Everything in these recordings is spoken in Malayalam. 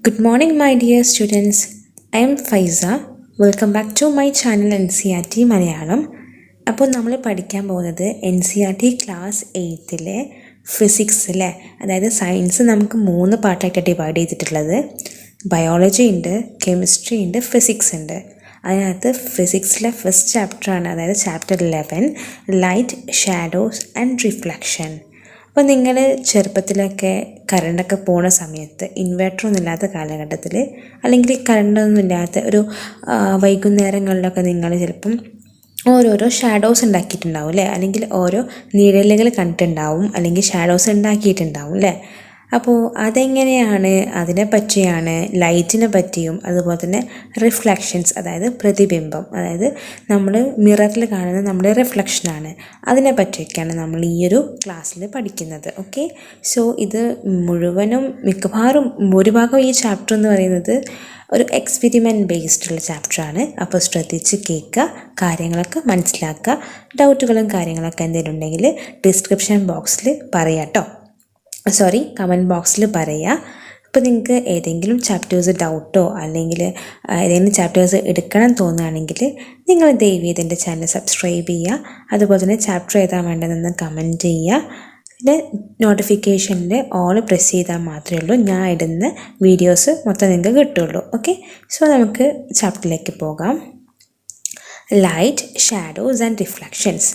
Good morning, my dear students. I am Faiza. Welcome back to my channel NCERT Malayalam. അപ്പോൾ നമ്മൾ പഠിക്കാൻ പോകുന്നത് NCERT ക്ലാസ് 8ലെ ഫിസിക്സിലെ അതായത് സയൻസ് നമുക്ക് 3 പാർട്ടായിട്ട് ഡിവൈഡ് ചെയ്തിട്ടുള്ളത്. ബയോളജി ഉണ്ട്, കെമിസ്ട്രി ഉണ്ട്, ഫിസിക്സ് ഉണ്ട്. അതിനകത്ത് ഫിസിക്സിലെ ഫസ്റ്റ് ചാപ്റ്ററാണ്, അതായത് chapter 11 light, shadows and reflection. അപ്പോൾ നിങ്ങൾ ചെറുപ്പത്തിലൊക്കെ കറണ്ടൊക്കെ പോണ സമയത്ത് ഇൻവേർട്ടറൊന്നും ഇല്ലാത്ത കാലഘട്ടത്തിൽ അല്ലെങ്കിൽ കറണ്ടൊന്നും ഇല്ലാത്ത ഒരു വൈകുന്നേരങ്ങളിലൊക്കെ നിങ്ങൾ ചിലപ്പം ഓരോരോ ഷാഡോസ് ഉണ്ടാക്കിയിട്ടുണ്ടാവും അല്ലേ, അല്ലെങ്കിൽ ഓരോ നിഴലുകൾ കണ്ടിട്ടുണ്ടാവും, അല്ലെങ്കിൽ ഷാഡോസ് ഉണ്ടാക്കിയിട്ടുണ്ടാവും അല്ലേ. അപ്പോൾ അതെങ്ങനെയാണ്, അതിനെ പറ്റിയാണ്, ലൈറ്റിനെ പറ്റിയും അതുപോലെ തന്നെ റിഫ്ലക്ഷൻസ് അതായത് പ്രതിബിംബം, അതായത് നമ്മൾ മിററിൽ കാണുന്ന നമ്മുടെ റിഫ്ലക്ഷനാണ്, അതിനെ പറ്റിയൊക്കെയാണ് നമ്മൾ ഈ ഒരു ക്ലാസ്സിൽ പഠിക്കുന്നത്. ഓക്കെ, സോ ഇത് മുഴുവനും മിക്കവാറും ഭൂരിഭാഗം ഈ ചാപ്റ്റർ എന്ന് പറയുന്നത് ഒരു എക്സ്പെരിമെൻറ്റ് ബേസ്ഡുള്ള ചാപ്റ്ററാണ്. അപ്പോൾ ശ്രദ്ധിച്ച് കേൾക്കുക, കാര്യങ്ങളൊക്കെ മനസ്സിലാക്കുക. ഡൗട്ടുകളും കാര്യങ്ങളൊക്കെ എന്തെങ്കിലും ഉണ്ടെങ്കിൽ ഡിസ്ക്രിപ്ഷൻ ബോക്സിൽ പറയാം കേട്ടോ, കമൻറ്റ് ബോക്സിൽ പറയുക. അപ്പോൾ നിങ്ങൾക്ക് ഏതെങ്കിലും ചാപ്റ്റേഴ്സ് ഡൗട്ടോ അല്ലെങ്കിൽ ഏതെങ്കിലും ചാപ്റ്റേഴ്സ് എടുക്കണം തോന്നുകയാണെങ്കിൽ നിങ്ങൾ ദയവേത് എൻ്റെ ചാനൽ സബ്സ്ക്രൈബ് ചെയ്യുക. അതുപോലെ തന്നെ ചാപ്റ്റർ ഏതാ വേണ്ടതെന്ന് കമൻറ്റ് ചെയ്യുക. പിന്നെ നോട്ടിഫിക്കേഷനിൽ ഓൾ പ്രസ് ചെയ്താൽ മാത്രമേ ഉള്ളൂ ഞാൻ ഇടുന്ന വീഡിയോസ് മൊത്തം നിങ്ങൾക്ക് കിട്ടുള്ളൂ. ഓക്കെ, സോ നമുക്ക് ചാപ്റ്ററിലേക്ക് പോകാം. Light, shadows and reflections.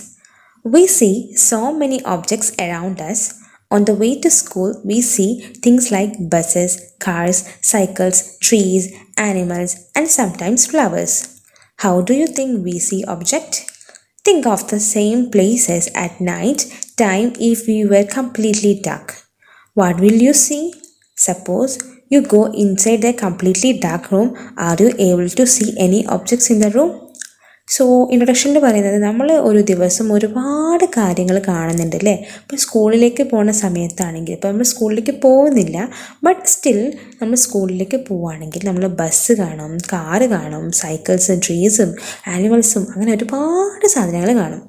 We see so many objects around us. On the way to school, we see things like buses, cars, cycles, trees, animals, and sometimes flowers. How do you think we see objects? Think of the same places at night time if we were completely dark. What will you see? Suppose you go inside a completely dark room. Are you able to see any objects in the room? So ഇൻട്രൊഡക്ഷനിൽ പറയുന്നത് നമ്മൾ ഒരു ദിവസം ഒരുപാട് കാര്യങ്ങൾ കാണുന്നുണ്ട് അല്ലേ. ഇപ്പോൾ സ്കൂളിലേക്ക് പോകുന്ന സമയത്താണെങ്കിൽ, ഇപ്പോൾ നമ്മൾ സ്കൂളിലേക്ക് പോകുന്നില്ല, ബട്ട് സ്റ്റിൽ നമ്മൾ സ്കൂളിലേക്ക് പോവുകയാണെങ്കിൽ നമ്മൾ ബസ് കാണും, കാറ് കാണും, സൈക്കിൾസും, ട്രീസും, ആനിമൽസും, അങ്ങനെ ഒരുപാട് സാധനങ്ങൾ കാണും.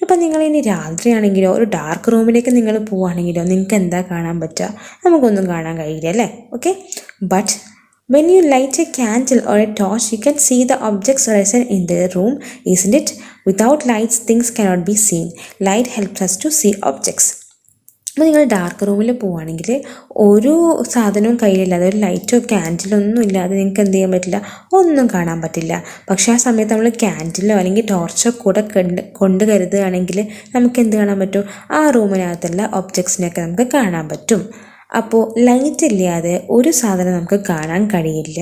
ഇപ്പം നിങ്ങളിനി രാത്രിയാണെങ്കിലോ ഒരു ഡാർക്ക് റൂമിലേക്ക് നിങ്ങൾ പോവുകയാണെങ്കിലോ നിങ്ങൾക്ക് എന്താ കാണാൻ പറ്റുക? നമുക്കൊന്നും കാണാൻ കഴിയില്ല അല്ലേ. Okay, but when you light a candle or a torch, you can see the objects present in the room, isn't it? Without lights, things cannot be seen. Light helps us to see objects. അപ്പോൾ നിങ്ങൾ ഡാർക്ക് റൂമിൽ പോവുകയാണെങ്കിൽ ഒരു സാധനവും കയ്യിലില്ലാതെ, ഒരു ലൈറ്റോ ക്യാൻഡിലോ ഒന്നും ഇല്ലാതെ നിങ്ങൾക്ക് എന്ത് ചെയ്യാൻ പറ്റില്ല, ഒന്നും കാണാൻ പറ്റില്ല. പക്ഷേ ആ സമയത്ത് നമ്മൾ ക്യാൻഡിലോ അല്ലെങ്കിൽ ടോർച്ചോ കൂടെ കൊണ്ട് കരുതുകയാണെങ്കിൽ നമുക്ക് എന്ത് കാണാൻ പറ്റും? ആ റൂമിനകത്തുള്ള ഒബ്ജക്ട്സിനെയൊക്കെ നമുക്ക് കാണാൻ പറ്റും. അപ്പോൾ ലൈറ്റ് ഇല്ലാതെ ഒരു സാധനം നമുക്ക് കാണാൻ കഴിയില്ല.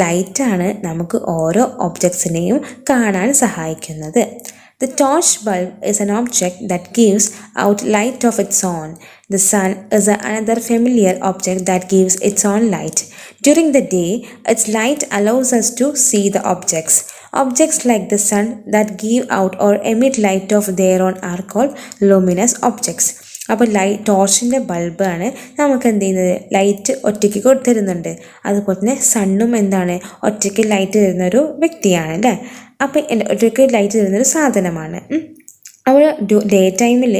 ലൈറ്റാണ് നമുക്ക് ഓരോ ഒബ്ജക്ട്സിനെയും കാണാൻ സഹായിക്കുന്നത്. The torch bulb is an object that gives out light of its own. The sun is another familiar object that gives its own light. During the day, its light allows us to see the objects. Objects like the sun that give out or emit light of their own are called luminous objects. അപ്പോൾ ടോർച്ചിൻ്റെ ബൾബാണ് നമുക്ക് എന്ത് ചെയ്യുന്നത്, ലൈറ്റ് ഒറ്റയ്ക്ക് കൊടുത്തിരുന്നുണ്ട്. അതുപോലെ തന്നെ സണ്ണും എന്താണ്, ഒറ്റയ്ക്ക് ലൈറ്റ് തരുന്നൊരു വ്യക്തിയാണ് അല്ലേ. അപ്പോൾ ഒറ്റയ്ക്ക് ലൈറ്റ് തരുന്നൊരു സാധനമാണ്. അപ്പോൾ ഡേ ടൈമിൽ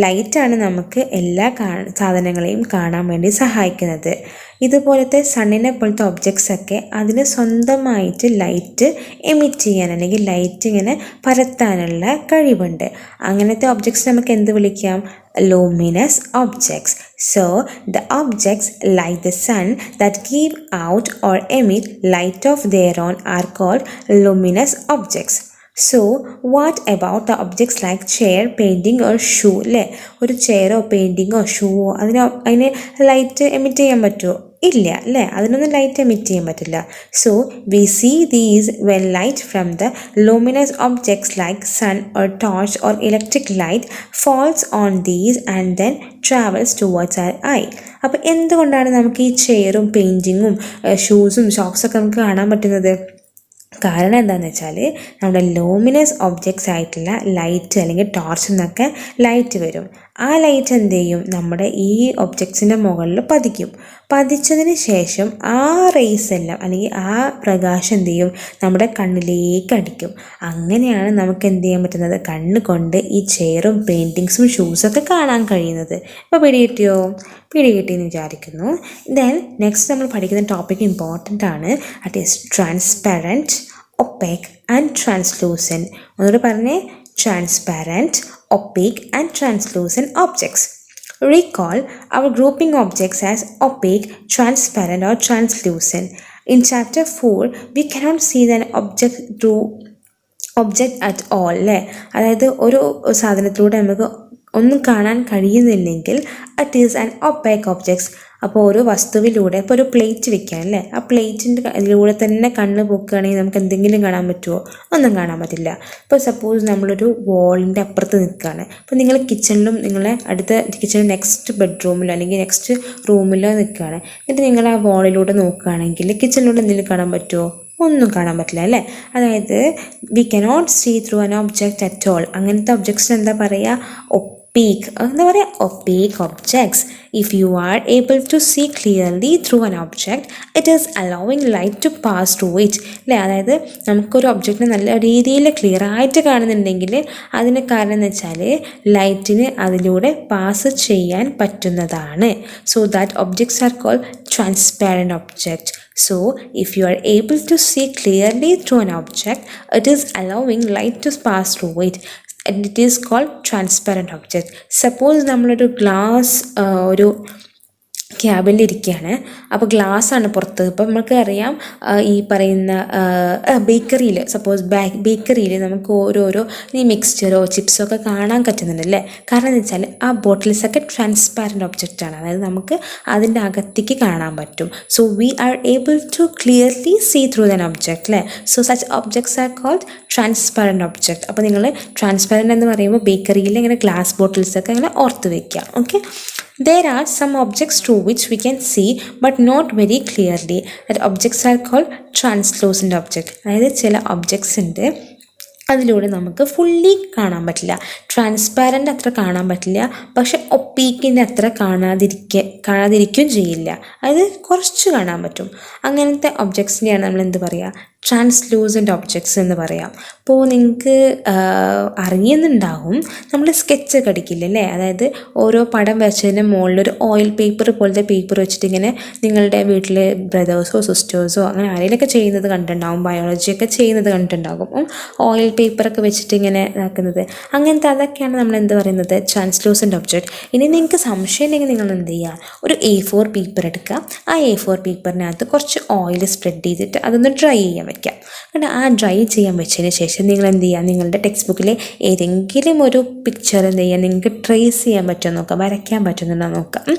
ലൈറ്റാണ് നമുക്ക് എല്ലാ സാധനങ്ങളെയും കാണാൻ വേണ്ടി സഹായിക്കുന്നത്. ഇതുപോലത്തെ സണ്ണിനെ പോലത്തെ ഒബ്ജക്ട്സൊക്കെ അതിന് സ്വന്തമായിട്ട് ലൈറ്റ് എമിറ്റ് ചെയ്യാൻ അല്ലെങ്കിൽ ലൈറ്റ് ഇങ്ങനെ പരത്താനുള്ള കഴിവുണ്ട്. അങ്ങനത്തെ ഒബ്ജക്ട്സ് നമുക്ക് എന്ത് വിളിക്കാം? luminous objects. So the objects like the sun that give out or emit light of their own are called luminous objects. So what about the objects like chair, painting or shoe? അല്ലേ, ഒരു ചെയറോ പെയിൻറ്റിങ്ങോ ഷൂവോ അതിന് ലൈറ്റ് എമിറ്റ് ചെയ്യാൻ പറ്റുമോ? ഇല്ല അല്ലേ, അതിനൊന്നും ലൈറ്റ് എമിറ്റ് ചെയ്യാൻ പറ്റില്ല. So we see these when light from the luminous objects like sun or torch or electric light falls on these and then travels towards our eye. അപ്പോൾ എന്തുകൊണ്ടാണ് നമുക്ക് ഈ ചെയറും പെയിൻറ്റിങ്ങും ഷൂസും ഷോക്സൊക്കെ നമുക്ക് കാണാൻ പറ്റുന്നത്? കാരണം എന്താണെന്ന് വെച്ചാൽ നമ്മുടെ ലൂമിനസ് ഒബ്ജക്ട്സ് ആയിട്ടുള്ള ലൈറ്റ് അല്ലെങ്കിൽ ടോർച്ചിൽ നിന്നൊക്കെ ലൈറ്റ് വരും. ആ ലൈറ്റ് എന്ത് ചെയ്യും, നമ്മുടെ ഈ ഒബ്ജക്ട്സിൻ്റെ മുകളിൽ പതിക്കും. പതിച്ചതിന് ശേഷം ആ റേസ് എല്ലാം അല്ലെങ്കിൽ ആ പ്രകാശം എന്ത് ചെയ്യും, നമ്മുടെ കണ്ണിലേക്ക് അടിക്കും. അങ്ങനെയാണ് നമുക്ക് എന്ത് ചെയ്യാൻ പറ്റുന്നത്, കണ്ണ് കൊണ്ട് ഈ ചെയറും പെയിൻറ്റിങ്സും ഷൂസൊക്കെ കാണാൻ കഴിയുന്നത്. ഇപ്പോൾ പിടികിട്ടിയോ? പിടികിട്ടിയെന്ന് വിചാരിക്കുന്നു. ദെൻ നെക്സ്റ്റ് നമ്മൾ പഠിക്കുന്ന ടോപ്പിക് ഇമ്പോർട്ടൻ്റ് ആണ്. That is transparent, opaque and translucent. ഒന്നുകൂടി പറഞ്ഞേ, transparent, opaque and translucent objects. Recall our grouping objects as opaque, transparent or translucent. In chapter 4, we cannot see an object through object at all അല്ലേ. അതായത് ഒരു സാധനത്തിലൂടെ നമുക്ക് ഒന്നും കാണാൻ കഴിയുന്നില്ലെങ്കിൽ at is an opaque objects. അപ്പോൾ ഒരു വസ്തുവിലൂടെ, ഇപ്പോൾ ഒരു പ്ലേറ്റ് വെക്കാൻ അല്ലേ, ആ പ്ലേറ്റിൻ്റെ അതിലൂടെ തന്നെ കണ്ണ് പൊക്കുകയാണെങ്കിൽ നമുക്ക് എന്തെങ്കിലും കാണാൻ പറ്റുമോ? ഒന്നും കാണാൻ പറ്റില്ല. ഇപ്പോൾ സപ്പോസ് നമ്മളൊരു വാളിൻ്റെ അപ്പുറത്ത് നിൽക്കുകയാണ്. അപ്പോൾ നിങ്ങൾ കിച്ചണിലും നിങ്ങളെ അടുത്ത കിച്ചണിൽ നെക്സ്റ്റ് ബെഡ്റൂമിലോ അല്ലെങ്കിൽ നെക്സ്റ്റ് റൂമിലോ നിൽക്കുകയാണ്. എന്നിട്ട് നിങ്ങൾ ആ വാളിലൂടെ നോക്കുകയാണെങ്കിൽ കിച്ചണിലൂടെ എന്തെങ്കിലും കാണാൻ പറ്റുമോ? ഒന്നും കാണാൻ പറ്റില്ല അല്ലേ. അതായത് we cannot see through an object at all. അങ്ങനത്തെ ഒബ്ജക്ട്സിന് എന്താ പറയുക? ഒപ്പീക്ക്. എന്താ പറയുക? Opaque objects. If you are able to see clearly through an object, it is allowing light to pass through it അല്ലേ. അതായത് നമുക്കൊരു ഒബ്ജക്റ്റിനെ നല്ല രീതിയിൽ ക്ലിയർ ആയിട്ട് കാണുന്നുണ്ടെങ്കിൽ അതിന് കാരണം എന്ന് വെച്ചാൽ ലൈറ്റിന് അതിലൂടെ പാസ് ചെയ്യാൻ പറ്റുന്നതാണ്. So that objects are called transparent object. So if you are able to see clearly through an object, it is allowing light to pass through it, and it is called transparent object. Suppose നമ്മളൊരു ഗ്ലാസ് ഒരു ക്യാബിലിരിക്കുകയാണ്. അപ്പോൾ ഗ്ലാസ്സാണ് പുറത്ത്. ഇപ്പം നമുക്ക് അറിയാം ഈ പറയുന്ന ബേക്കറിയിൽ, സപ്പോസ് ബേക്കറിയിൽ നമുക്ക് ഓരോരോ ഈ മിക്സ്ചറോ ചിപ്സോ ഒക്കെ കാണാൻ പറ്റുന്നുണ്ടല്ലേ. കാരണം എന്ന് വെച്ചാൽ ആ ബോട്ടിൽസൊക്കെ ട്രാൻസ്പാരൻറ്റ് ഒബ്ജക്റ്റാണ്. അതായത് നമുക്ക് അതിൻ്റെ അകത്തേക്ക് കാണാൻ പറ്റും. So we are able to clearly see through than object അല്ലേ. So such objects are called transparent object. അപ്പോൾ നിങ്ങൾ ട്രാൻസ്പാരൻറ്റ് എന്ന് പറയുമ്പോൾ ബേക്കറിയിൽ ഇങ്ങനെ ഗ്ലാസ് ബോട്ടിൽസൊക്കെ ഇങ്ങനെ ഓർത്ത് വയ്ക്കുക. Okay. There are some objects through which we can see but not very clearly. That objects are called translucent object. അതായത് ചില ഒബ്ജക്ട്സ് ഉണ്ട്, അതിലൂടെ നമുക്ക് ഫുള്ളി കാണാൻ പറ്റില്ല. ട്രാൻസ്പാരൻ്റ് അത്ര കാണാൻ പറ്റില്ല, പക്ഷെ ഒപ്പീക്കിൻ്റെ അത്ര കാണാതിരിക്കുകയും ചെയ്യില്ല. അതായത് കുറച്ച് കാണാൻ പറ്റും. അങ്ങനത്തെ ഒബ്ജക്ട്സിനെയാണ് നമ്മൾ എന്ത് പറയുക? ട്രാൻസ്ലൂസൻ്റ് ഒബ്ജക്ട്സ് എന്ന് പറയാം. അപ്പോൾ നിങ്ങൾക്ക് അറിയുന്നുണ്ടാവും, നമ്മൾ സ്കെച്ചൊക്കെ അടിക്കില്ലേ അല്ലേ. അതായത് ഓരോ പടം വരച്ചതിന് മുകളിലൊരു ഓയിൽ പേപ്പർ പോലത്തെ പേപ്പർ വെച്ചിട്ട് ഇങ്ങനെ നിങ്ങളുടെ വീട്ടിൽ ബ്രദേഴ്സോ സിസ്റ്റേഴ്സോ അങ്ങനെ ആരെങ്കിലുമൊക്കെ ചെയ്യുന്നത് കണ്ടിട്ടുണ്ടാവും. ബയോളജിയൊക്കെ ചെയ്യുന്നത് കണ്ടിട്ടുണ്ടാകും. ഓയിൽ പേപ്പറൊക്കെ വെച്ചിട്ട് ഇങ്ങനെ ഇതാക്കുന്നത്, അങ്ങനത്തെ അതൊക്കെയാണ് നമ്മൾ എന്ത് പറയുന്നത്? Translucent object. ഇനി നിങ്ങൾക്ക് സംശയം ഉണ്ടെങ്കിൽ നിങ്ങൾ എന്ത് ചെയ്യുക? ഒരു A4 പേപ്പർ എടുക്കുക. ആ A4 പേപ്പറിനകത്ത് കുറച്ച് ഓയിൽ സ്പ്രെഡ് ചെയ്തിട്ട് അതൊന്ന് ഡ്രൈ ചെയ്യാൻ വയ്ക്കാം. കാരണം ആ ഡ്രൈ ചെയ്യാൻ വെച്ചതിന് ശേഷം നിങ്ങൾ എന്ത് ചെയ്യുക? നിങ്ങളുടെ ടെക്സ്റ്റ് ബുക്കിൽ ഏതെങ്കിലും ഒരു പിക്ചർ എന്ത് ചെയ്യുക? നിങ്ങൾക്ക് ട്രേസ് ചെയ്യാൻ പറ്റുമോ നോക്കുക, വരയ്ക്കാൻ പറ്റുന്നുണ്ടോ നോക്കുക.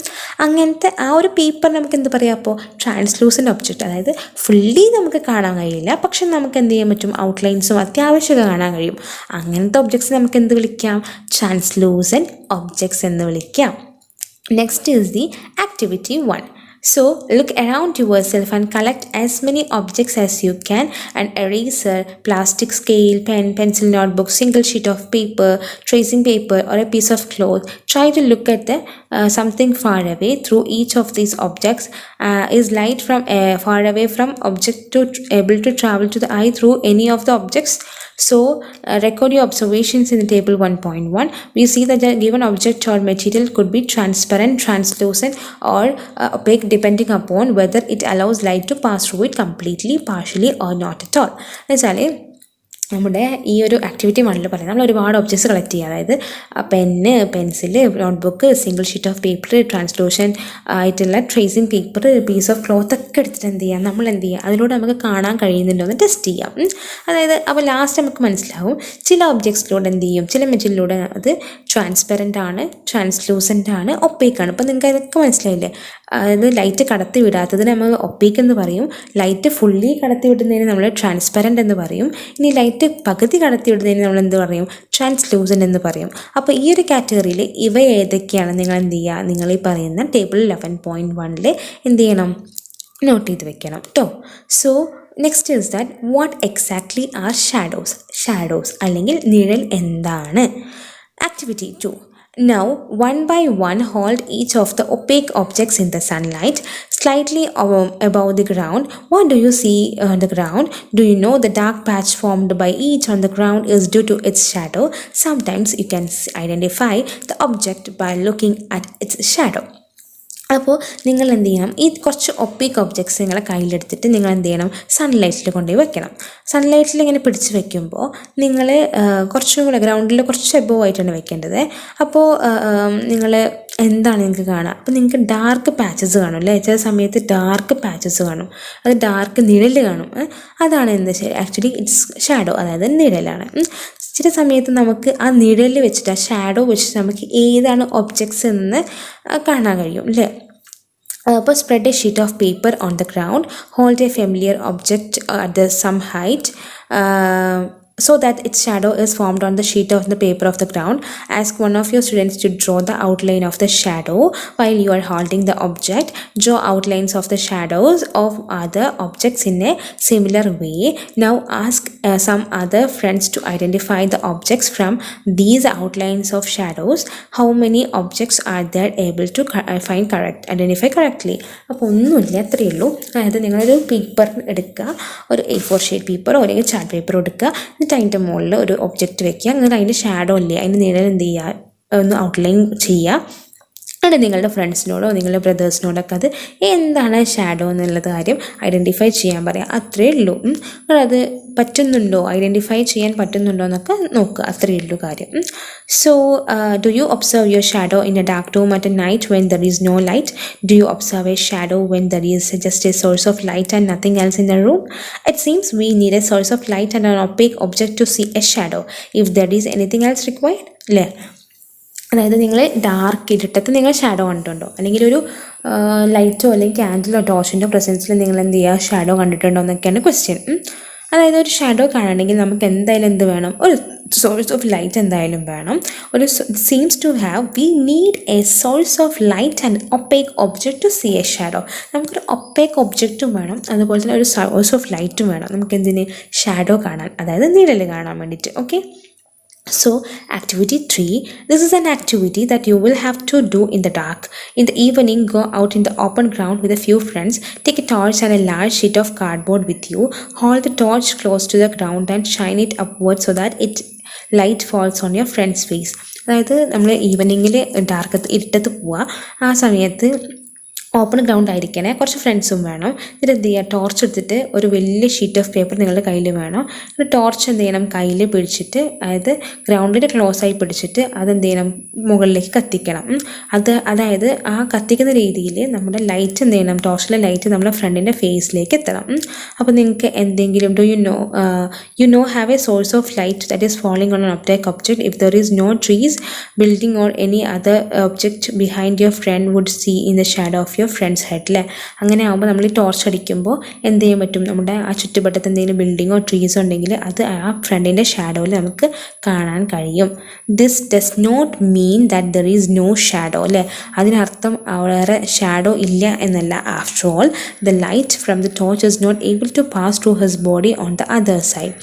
അങ്ങനത്തെ ആ ഒരു പേപ്പർ നമുക്ക് എന്ത് പറയാം? അപ്പോൾ ട്രാൻസ്ലൂസൻ്റ് ഒബ്ജക്റ്റ്. അതായത് ഫുള്ളി നമുക്ക് കാണാൻ കഴിയില്ല, പക്ഷെ നമുക്ക് എന്ത് ചെയ്യാൻ പറ്റും? ഔട്ട്ലൈൻസും അത്യാവശ്യമൊക്കെ കാണാൻ കഴിയും. അങ്ങനത്തെ ഒബ്ജക്ട്സ് നമുക്ക് എന്ത് വിളിക്കാം? ട്രാൻസ്ലൂസൻ്റ് ഒബ്ജക്ട്സ് എന്ന് വിളിക്കാം. Next is the activity 1. So look around yourself and collect as many objects as you can: an eraser, plastic scale, pen, pencil, notebook, single sheet of paper, tracing paper or a piece of cloth. Try to look at the something far away through each of these objects. Is light from far away from object to able to travel to the eye through any of the objects? So record your observations in the table 1.1. We see that the given object or material could be transparent, translucent or opaque depending upon whether it allows light to pass through it completely, partially or not at all. എന്നുവെച്ചാൽ നമ്മുടെ ഈ ഒരു ആക്ടിവിറ്റി 1 പറയുന്നത് നമ്മൾ ഒരുപാട് ഒബ്ജക്ട്സ് കളക്ട് ചെയ്യുക. അതായത് pen, pencil, notebook, single sheet of paper, translucent ആയിട്ടുള്ള tracing paper, piece of cloth ഒക്കെ എടുത്തിട്ട് എന്ത് ചെയ്യുക? നമ്മൾ എന്ത് ചെയ്യുക? അതിലൂടെ നമുക്ക് കാണാൻ കഴിയുന്നുണ്ടോ എന്ന് ടെസ്റ്റ് ചെയ്യാം. അതായത് അപ്പോൾ ലാസ്റ്റ് നമുക്ക് മനസ്സിലാവും ചില ഒബ്ജക്ട്സിലൂടെ എന്ത് ചെയ്യും, ചില മെറ്റീരിയലിലൂടെ അത് ട്രാൻസ്പെറൻ്റ് ആണ്, ട്രാൻസ്ലൂസൻ്റ് ആണ്, ഒപ്പേക്കാണ്. അപ്പോൾ നിങ്ങൾക്ക് അതൊക്കെ മനസ്സിലായില്ലേ? അതായത് ലൈറ്റ് കടത്തി വിടാത്തതിന് നമ്മൾ ഒപ്പേക്ക് എന്ന് പറയും, ലൈറ്റ് ഫുള്ളി കടത്തി വിടുന്നതിന് നമ്മൾ ട്രാൻസ്പെറൻ്റ് എന്ന് പറയും, ഇനി ലൈറ്റ് പകുതി കടത്തി വിടുന്നതിന് നമ്മൾ എന്ത് പറയും? ട്രാൻസ്ലൂസൻ്റ് എന്ന് പറയും. അപ്പോൾ ഈ ഒരു കാറ്റഗറിയിൽ ഇവ ഏതൊക്കെയാണ് നിങ്ങൾ എന്ത് ചെയ്യുക? നിങ്ങൾ ഈ പറയുന്ന ടേബിൾ 11.1 എന്ത് ചെയ്യണം? നോട്ട് ചെയ്ത് വെക്കണം കേട്ടോ. So next is that what exactly are shadows. Shadows അല്ലെങ്കിൽ നിഴൽ എന്താണ്? Activity 2. Now, one by one, hold each of the opaque objects in the sunlight, slightly above the ground. What do you see on the ground? Do you know the dark patch formed by each on the ground is due to its shadow? Sometimes you can identify the object by looking at its shadow. അപ്പോൾ നിങ്ങൾ എന്ത് ചെയ്യണം, ഈ കുറച്ച് ഒപ്പിക് ഒബ്ജക്ട്സ് നിങ്ങളെ കയ്യിലെടുത്തിട്ട് നിങ്ങൾ എന്ത് ചെയ്യണം, സൺലൈറ്റിൽ കൊണ്ടുപോയി വെക്കണം. സൺലൈറ്റിൽ ഇങ്ങനെ പിടിച്ച് വെക്കുമ്പോൾ നിങ്ങൾ കുറച്ചും കൂടെ ഗ്രൗണ്ടിൽ കുറച്ച് എബോവ് ആയിട്ടാണ് വെക്കേണ്ടത്. അപ്പോൾ നിങ്ങൾ എന്താണ് നിങ്ങൾക്ക് കാണുക, അപ്പോൾ നിങ്ങൾക്ക് ഡാർക്ക് പാച്ചസ് കാണും അല്ലേ, ചില സമയത്ത് ഡാർക്ക് പാച്ചസ് കാണും, അത് ഡാർക്ക് നിഴൽ കാണും. അതാണ് എന്ത് ആക്ച്വലി ഇറ്റ്സ് ഷാഡോ, അതായത് നിഴലാണ്. ചില സമയത്ത് നമുക്ക് ആ നിഴൽ വെച്ചിട്ട് ആ ഷാഡോ വെച്ചിട്ട് നമുക്ക് ഏതാണ് ഒബ്ജക്ട്സ് എന്ന് കാണാൻ കഴിയും അല്ലേ. അപ്പോൾ spread a sheet of paper on the ground, hold a familiar object at some height so that its shadow is formed on the sheet of the paper of the ground. Ask one of your students to draw the outline of the shadow while you are holding the object. Draw outlines of the shadows of other objects in a similar way. Now ask some other friends to identify the objects from these outlines of shadows. How many objects are they able to identify correctly? അപ്പോൾ ഒന്നുമില്ല, അത്രയേ ഉള്ളൂ. അതായത് നിങ്ങളൊരു പേപ്പർ എടുക്കുക, ഒരു A4 ഷീറ്റ് പേപ്പറോ അല്ലെങ്കിൽ ചാർട്ട് പേപ്പറോ എടുക്കുക, എന്നിട്ട് അതിൻ്റെ മുകളിൽ ഒരു ഒബ്ജക്റ്റ് വെക്കുക, എന്നിട്ട് അതിൻ്റെ ഷാഡോ ഇല്ലേ അതിൻ്റെ നിഴൽ എന്ത് ചെയ്യുക, ഒന്ന് ഔട്ട്ലൈൻ ചെയ്യുക. എന്നിട്ട് നിങ്ങളുടെ ഫ്രണ്ട്സിനോടോ നിങ്ങളുടെ ബ്രദേഴ്സിനോടൊക്കെ അത് എന്താണ് ഷാഡോ എന്നുള്ളത് കാര്യം ഐഡൻറ്റിഫൈ ചെയ്യാൻ പറയാം. അത്രയേ ഉള്ളൂ. നിങ്ങളത് പറ്റുന്നുണ്ടോ, ഐഡൻറ്റിഫൈ ചെയ്യാൻ പറ്റുന്നുണ്ടോ എന്നൊക്കെ നോക്കുക, അത്രയേ ഉള്ളൂ കാര്യം. So do you observe your shadow in a dark room at a night when there is no light? Do you observe a shadow when there is just a source of light and nothing else in the room? It seems we need a source of light and an opaque object to see a shadow if there is anything else required അല്ലേ. അതായത് നിങ്ങൾ ഡാർക്ക് ഇരുട്ടത്ത് നിങ്ങൾ ഷാഡോ കണ്ടിട്ടുണ്ടോ, അല്ലെങ്കിൽ ഒരു ലൈറ്റോ അല്ലെങ്കിൽ ക്യാൻഡിലോ ടോർച്ചിൻ്റെ പ്രസൻസിൽ നിങ്ങൾ എന്ത് ചെയ്യുക, ഷാഡോ കണ്ടിട്ടുണ്ടോ എന്നൊക്കെയാണ് ക്വസ്റ്റ്യൻ. അതായത് ഒരു ഷാഡോ കാണണമെങ്കിൽ നമുക്ക് എന്തായാലും എന്ത് വേണം, ഒരു സോഴ്സ് ഓഫ് ലൈറ്റ് എന്തായാലും വേണം. ഒരു seems to have we need a source of light and opaque object to see a shadow. നമുക്കൊരു ഒപ്പേക്ക് ഒബ്ജക്റ്റും വേണം, അതുപോലെ തന്നെ ഒരു സോഴ്സ് ഓഫ് ലൈറ്റും വേണം നമുക്ക് എന്തിന്, ഷാഡോ കാണാൻ, അതായത് നിഴൽ കാണാൻ വേണ്ടിയിട്ട്. Okay. So activity 3, this is an activity that you will have to do in the dark. In the evening, go out in the open ground with a few friends. Take a torch and a large sheet of cardboard with you. Hold the torch close to the ground and shine it upwards so that its light falls on your friend's face. അതായത് നമ്മൾ ഈവനിങ്ങിൽ ഇരുട്ടത്ത് പോവുക, ആ സമയത്ത് ഓപ്പൺ ഗ്രൗണ്ട് ആയിരിക്കണേ, കുറച്ച് ഫ്രണ്ട്സും വേണം. എന്നിട്ട് എന്ത് ചെയ്യുക, ടോർച്ച് എടുത്തിട്ട് ഒരു വലിയ ഷീറ്റ് ഓഫ് പേപ്പർ നിങ്ങളുടെ കയ്യിൽ വേണം. എന്നിട്ട് ടോർച്ച് എന്ത് ചെയ്യണം, കയ്യിൽ പിടിച്ചിട്ട്, അതായത് ഗ്രൗണ്ടിൻ്റെ ക്ലോസ് ആയി പിടിച്ചിട്ട് അതെന്ത് ചെയ്യണം, മുകളിലേക്ക് കത്തിക്കണം. അതായത് ആ കത്തിക്കുന്ന രീതിയിൽ നമ്മുടെ ലൈറ്റ് എന്ത് ചെയ്യണം, ടോർച്ചിലെ ലൈറ്റ് നമ്മുടെ ഫ്രണ്ടിൻ്റെ ഫേസിലേക്ക് എത്തണം. അപ്പോൾ നിങ്ങൾക്ക് എന്തെങ്കിലും you know have A source of light that is falling on an object if there is no trees, building or any other object behind your friend would see in the shadow of your friends head അല്ലേ. അങ്ങനെ ആകുമ്പോൾ നമ്മൾ ഈ ടോർച്ച് അടിക്കുമ്പോൾ എന്ത് ചെയ്യാൻ പറ്റും, നമ്മുടെ ആ ചുറ്റുവട്ടത്ത് എന്തെങ്കിലും ബിൽഡിങ്ങോ ട്രീസോ ഉണ്ടെങ്കിൽ അത് ആ ഫ്രണ്ടിൻ്റെ ഷാഡോയിൽ നമുക്ക് കാണാൻ കഴിയും. This does not mean that there is no shadow അല്ലേ. അതിനർത്ഥം വേറെ ഷാഡോ ഇല്ല എന്നല്ല. After all the light from the torch is not able to pass through his body on the other side.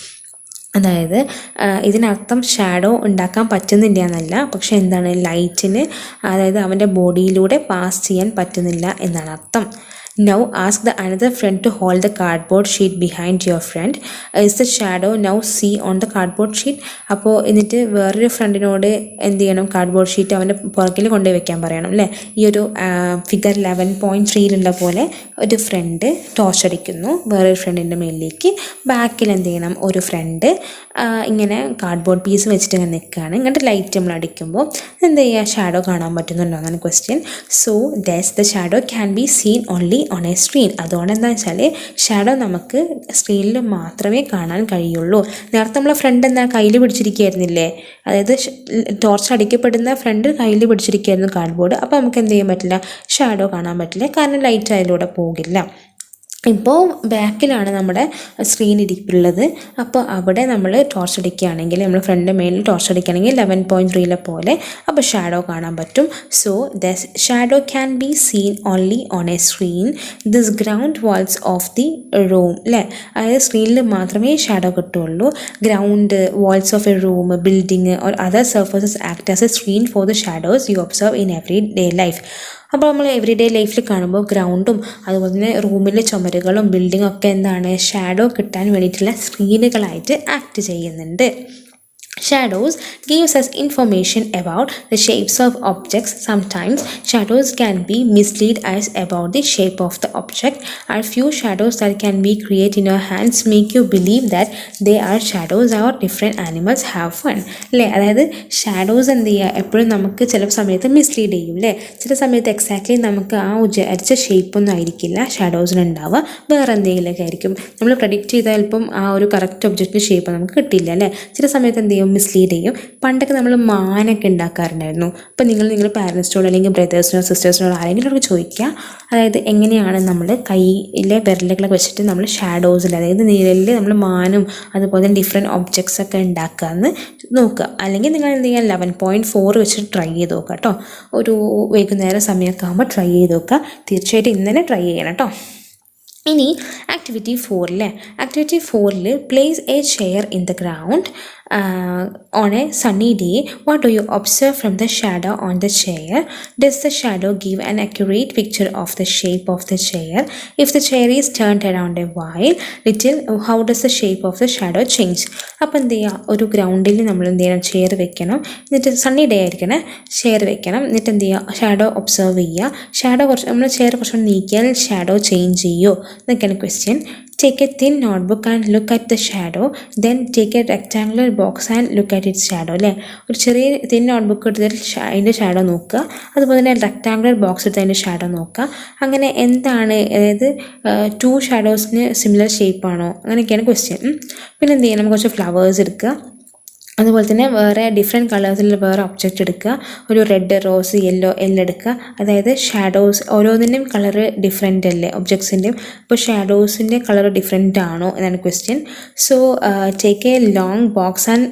അതായത് ഇതിനർത്ഥം ഷാഡോ ഉണ്ടാക്കാൻ പറ്റുന്നില്ല എന്നല്ല, പക്ഷെ എന്താണ്, ലൈറ്റിന് അതായത് അവൻ്റെ ബോഡിയിലൂടെ പാസ് ചെയ്യാൻ പറ്റുന്നില്ല എന്നാണ് അർത്ഥം. Now ask the another friend to hold the cardboard sheet behind your friend. Is the shadow now see on the cardboard sheet? അപ്പോൾ എന്നിട്ട് വേറൊരു ഫ്രണ്ടിനോട് എന്ത് ചെയ്യണം, കാർഡ്ബോർഡ് ഷീറ്റ് അവൻ്റെ പുറകിൽ കൊണ്ടുപോയി വെക്കാൻ പറയണം അല്ലേ. ഈ ഒരു ഫിഗർ 11.3 പോലെ ഒരു ഫ്രണ്ട് ടോർച്ച് അടിക്കുന്നു വേറൊരു ഫ്രണ്ടിൻ്റെ മേലിലേക്ക്, ബാക്കിൽ എന്ത് ചെയ്യണം, ഒരു ഫ്രണ്ട് ഇങ്ങനെ കാർഡ്ബോർഡ് പീസ് വെച്ചിട്ട് ഇങ്ങനെ നിൽക്കുകയാണ്. ഇങ്ങോട്ട് ലൈറ്റ് നമ്മൾ അടിക്കുമ്പോൾ എന്ത് ചെയ്യുക, ഷാഡോ കാണാൻ പറ്റുന്നുണ്ടോ എന്നാണ് question. So that's the shadow can be seen only on a screen. അതുകൊണ്ട് എന്താ വെച്ചാൽ ഷാഡോ നമുക്ക് സ്ക്രീനിൽ മാത്രമേ കാണാൻ കഴിയുള്ളൂ. നേരത്തെ നമ്മളെ ഫ്രണ്ട് എന്താ കയ്യിൽ പിടിച്ചിരിക്കുകയായിരുന്നില്ലേ, അതായത് ടോർച്ച് അടിക്കപ്പെടുന്ന ഫ്രണ്ട് കയ്യിൽ പിടിച്ചിരിക്കുകയായിരുന്നു കാർഡ്ബോർഡ്. അപ്പോൾ നമുക്ക് എന്ത് ചെയ്യാൻ പറ്റില്ല, ഷാഡോ കാണാൻ പറ്റില്ല, കാരണം ലൈറ്റ് അതിലൂടെ പോകില്ല. ഇപ്പോൾ ബാക്കിലാണ് നമ്മുടെ സ്ക്രീൻ ഇരിപ്പുള്ളത്. അപ്പോൾ അവിടെ നമ്മൾ ടോർച്ച് അടിക്കുകയാണെങ്കിൽ നമ്മൾ ഫ്രണ്ട് മേലിൽ ടോർച്ച് അടിക്കുകയാണെങ്കിൽ 11.3 പോലെ അപ്പോൾ ഷാഡോ കാണാൻ പറ്റും. So the shadow can be seen only on a screen this ground walls of the room അല്ലേ. അതായത് സ്ക്രീനിൽ മാത്രമേ ഷാഡോ കിട്ടുള്ളൂ. Ground, walls of a room, building or other surfaces act as a screen for the shadows you observe in every day life. അപ്പോൾ നമ്മൾ എവറി ഡേ ലൈഫിൽ കാണുമ്പോൾ ഗ്രൗണ്ടും അതുപോലെ തന്നെ റൂമിലെ ചുമരുകളും ബിൽഡിങ്ങും ഒക്കെ എന്താണ് ഷാഡോ കിട്ടാൻ വേണ്ടിയിട്ടുള്ള സ്ക്രീനുകളായിട്ട് ആക്ട് ചെയ്യുന്നുണ്ട്. Shadows gives us information about the shapes of objects. Sometimes shadows can be mislead us about the shape of the object. A few shadows that can be created in your hands make you believe that they are shadows or different animals. Have fun അല്ലേ. അതായത് ഷാഡോസ് എന്ത് ചെയ്യുക, എപ്പോഴും നമുക്ക് ചില സമയത്ത് മിസ്ലീഡ് ചെയ്യും അല്ലേ. ചില സമയത്ത് എക്സാക്ട്ലി നമുക്ക് ആ വിചാരിച്ച ഷേപ്പൊന്നും ആയിരിക്കില്ല ഷാഡോസിനുണ്ടാവുക, വേറെ എന്തെങ്കിലുമൊക്കെ ആയിരിക്കും. നമ്മൾ പ്രഡിക്റ്റ് ചെയ്താൽ ചിലപ്പം ആ ഒരു കറക്റ്റ് ഒബ്ജക്റ്റിൻ്റെ ഷേപ്പ് നമുക്ക് കിട്ടില്ല അല്ലേ. ചില സമയത്ത് എന്ത് ചെയ്യും, മിസ്ലീഡ് ചെയ്യും. പണ്ടൊക്കെ നമ്മൾ മാനൊക്കെ ഉണ്ടാക്കാറുണ്ടായിരുന്നു. അപ്പോൾ നിങ്ങളുടെ പാരൻസിനോട് അല്ലെങ്കിൽ ബ്രദേഴ്സിനോ സിസ്റ്റേഴ്സിനോട് ആരെങ്കിലും ചോദിക്കുക, അതായത് എങ്ങനെയാണ് നമ്മൾ കയ്യിലെ വിരലുകളൊക്കെ വെച്ചിട്ട് നമ്മൾ ഷാഡോസിൽ, അതായത് നിഴലിൽ നമ്മൾ മാനും അതുപോലെ തന്നെ ഡിഫറെൻറ്റ് ഒബ്ജക്ട്സ് ഒക്കെ ഉണ്ടാക്കാമെന്ന് നോക്കുക. അല്ലെങ്കിൽ നിങ്ങൾ എന്ത് ചെയ്യുക, 11.4 വെച്ചിട്ട് ട്രൈ ചെയ്ത് നോക്കുക കേട്ടോ. ഒരു വൈകുന്നേരം സമയമൊക്കെ ആകുമ്പോൾ ട്രൈ ചെയ്ത് നോക്കുക. തീർച്ചയായിട്ടും ഇന്ന് തന്നെ ട്രൈ ചെയ്യണം കേട്ടോ. ഇനി activity 4 activity 4 place A chair in the ground on a sunny day. What do you observe from the shadow on the chair? Does the shadow give an accurate picture of the shape of the chair? If the chair is turned around a while little, how does the shape of the shadow change? അപ്പോൾ എന്ത് ചെയ്യുക, ഒരു ഗ്രൗണ്ടിൽ നമ്മൾ എന്ത് ചെയ്യണം, ചെയർ വെക്കണം. എന്നിട്ട് സണ്ണി ഡേ ആയിരിക്കണേ, ചെയർ വെക്കണം. എന്നിട്ട് എന്ത് ചെയ്യുക, ഷാഡോ ഒബ്സർവ് ചെയ്യുക. ഷാഡോ കുറച്ച് നമ്മൾ ചെയർ കുറച്ചുകൂടി നീക്കിയാൽ ഷാഡോ ചേഞ്ച് ചെയ്യുമോ എന്നൊക്കെയാണ് question. Take a thin notebook and look at the shadow. Then take a rectangular box and look at its shadow അല്ലേ. ഒരു ചെറിയ തിൻ നോട്ട്ബുക്ക് എടുത്തിട്ട് അതിൻ്റെ ഷാഡോ നോക്കുക. അതുപോലെ തന്നെ റെക്ടാങ്കുലർ ബോക്സ് എടുത്ത് അതിൻ്റെ ഷാഡോ നോക്കുക. അങ്ങനെ എന്താണ്, അതായത് 2 ഷാഡോസിന് സിമിലർ ഷേപ്പാണോ, അങ്ങനെയൊക്കെയാണ് ക്വസ്റ്റ്യൻ. പിന്നെ എന്ത് ചെയ്യണം, കുറച്ച് ഫ്ലവേഴ്സ് എടുക്കുക. അതുപോലെ തന്നെ വേറെ ഡിഫറെൻറ്റ് കളേഴ്സിൽ വേറെ ഒബ്ജക്റ്റ് എടുക്കുക. ഒരു റെഡ്, റോസ്, യെല്ലോ എല്ലാം എടുക്കുക. അതായത് ഷാഡോസ് ഓരോന്നിൻ്റെയും കളറ് ഡിഫറെൻ്റ് അല്ലേ ഒബ്ജക്ട്സിൻ്റെയും. അപ്പോൾ ഷാഡോസിൻ്റെ കളർ ഡിഫറെൻ്റ് ആണോ എന്നാണ് question. So take a long box and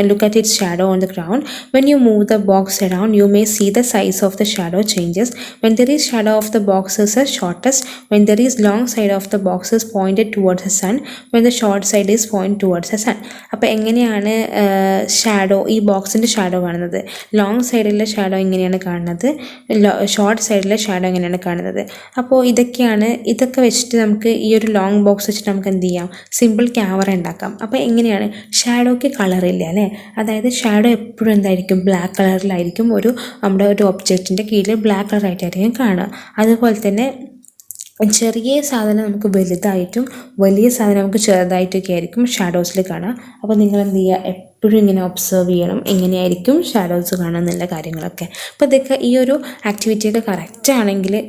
look at its shadow on the ground. When you move the box around you may see the size of the shadow changes. When there is shadow of the boxes are shortest. When there is long side of the boxes pointed towards the sun. When the short side is point towards the sun. അപ്പോൾ എങ്ങനെയാണ് ഷാഡോ, ഈ ബോക്സിൻ്റെ ഷാഡോ കാണുന്നത്? ലോങ് സൈഡിലെ ഷാഡോ എങ്ങനെയാണ് കാണുന്നത്, ഷോർട്ട് സൈഡിലെ ഷാഡോ എങ്ങനെയാണ് കാണുന്നത്? അപ്പോൾ ഇതൊക്കെ വെച്ചിട്ട് നമുക്ക് ഈ ഒരു ലോങ് ബോക്സ് വെച്ചിട്ട് നമുക്ക് എന്ത് ചെയ്യാം, സിമ്പിൾ ക്യാമറ ഉണ്ടാക്കാം. അപ്പോൾ എങ്ങനെയാണ്, ഷാഡോയ്ക്ക് കളറില്ല അല്ലേ. അതായത് ഷാഡോ എപ്പോഴും എന്തായിരിക്കും, ബ്ലാക്ക് കളറിലായിരിക്കും. നമ്മുടെ ഒരു ഒബ്ജക്റ്റിൻ്റെ കീഴിൽ ബ്ലാക്ക് കളറായിട്ടായിരിക്കും കാണുക. അതുപോലെ തന്നെ ചെറിയ സാധനം നമുക്ക് വലുതായിട്ടും വലിയ സാധനം നമുക്ക് ചെറുതായിട്ടൊക്കെ ആയിരിക്കും ഷാഡോസിൽ കാണുക. അപ്പോൾ നിങ്ങൾ എന്ത് ചെയ്യുക, എപ്പോഴും ഇങ്ങനെ ഒബ്സർവ് ചെയ്യണം എങ്ങനെയായിരിക്കും ഷാഡോസ് കാണുക എന്നുള്ള കാര്യങ്ങളൊക്കെ. അപ്പോൾ ഇതൊക്കെ ഈ ഒരു ആക്ടിവിറ്റിയൊക്കെ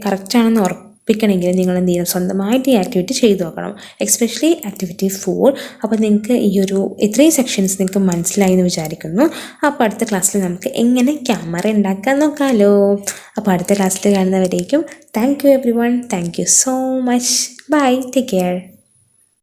കറക്റ്റാണെന്ന് ഉറപ്പിക്കണമെങ്കിൽ നിങ്ങൾ എന്ത് ചെയ്യണം, സ്വന്തമായിട്ട് ഈ ആക്ടിവിറ്റി ചെയ്ത് നോക്കണം. Especially activity 4. അപ്പോൾ നിങ്ങൾക്ക് ഇത്രയും സെക്ഷൻസ് നിങ്ങൾക്ക് മനസ്സിലായി എന്ന് വിചാരിക്കുന്നു. അപ്പോൾ അടുത്ത ക്ലാസ്സിൽ നമുക്ക് എങ്ങനെ ക്യാമറ ഉണ്ടാക്കാൻ നോക്കാമല്ലോ. അപ്പോൾ അടുത്ത ക്ലാസ്സിൽ കാണുന്നവരേക്കും thank you everyone. Thank you so much. Bye. Take care.